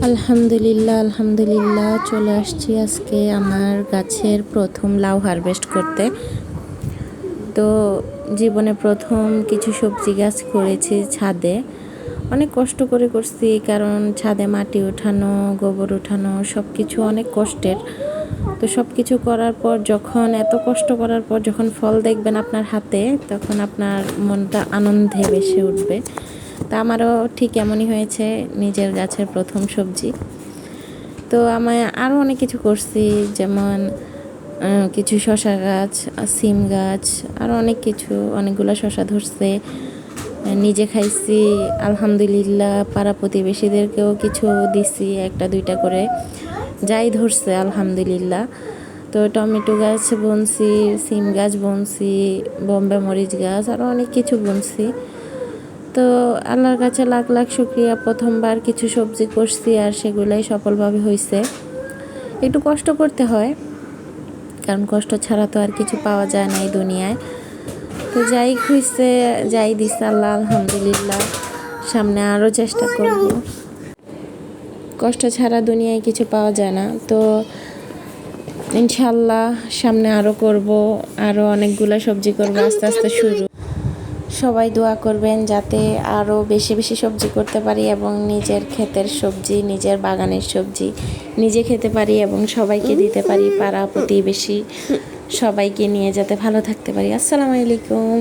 আলহামদুলিল্লাহ আলহামদুলিল্লাহ চলে আসছি আজকে আমার গাছের প্রথম লাউ হারভেস্ট করতে। তো জীবনে প্রথম কিছু সবজি গাছ করেছি ছাদে। অনেক কষ্ট করে করছি, কারণ ছাদে মাটি ওঠানো, গোবর ওঠানো সব কিছু অনেক কষ্টের। তো সব কিছু করার পর যখন এত কষ্ট করার পর যখন ফল দেখবেন আপনার হাতে, তখন আপনার মনটা আনন্দে ভেসে উঠবে। তা আমারও ঠিক এমনই হয়েছে, নিজের গাছের প্রথম সবজি। তো আমি আরও অনেক কিছু করছি, যেমন কিছু শসা গাছ, সিম গাছ, আরও অনেক কিছু, অনেকগুলো শসা ধরছে, নিজে খাইছি আলহামদুলিল্লাহ। পাড়া প্রতিবেশীদেরকেও কিছু দিছি, একটা দুইটা করে, যাই ধরছে আলহামদুলিল্লাহ। তো টমেটো গাছ বুনছি, সিম গাছ বুনছি, বোম্বে মরিচ গাছ, আরও অনেক কিছু বুনছি। তো আল্লাহর কাছে লাখ লাখ শুকরিয়া, প্রথমবার কিছু সবজি করছি আর সেগুলাই সফলভাবে হয়েছে। একটু কষ্ট করতে হয়, কারণ কষ্ট ছাড়া তো আর কিছু পাওয়া যায় না এই দুনিয়ায়। তো যাই হয়েছে, যাই দিছে আল্লাহ আলহামদুলিল্লাহ, সামনে আরও চেষ্টা করব। কষ্ট ছাড়া দুনিয়ায় কিছু পাওয়া যায় না। তো ইনশাল্লাহ সামনে আরও করব, আরও অনেকগুলো সবজি করব, আস্তে আস্তে শুরু। সবাই দোয়া করবেন যাতে আরও বেশি বেশি সবজি করতে পারি এবং নিজের ক্ষেতের সবজি, নিজের বাগানের সবজি নিজে খেতে পারি এবং সবাইকে দিতে পারি, পাড়া প্রতিবেশী সবাইকে নিয়ে যাতে ভালো থাকতে পারি। আসসালামু আলাইকুম।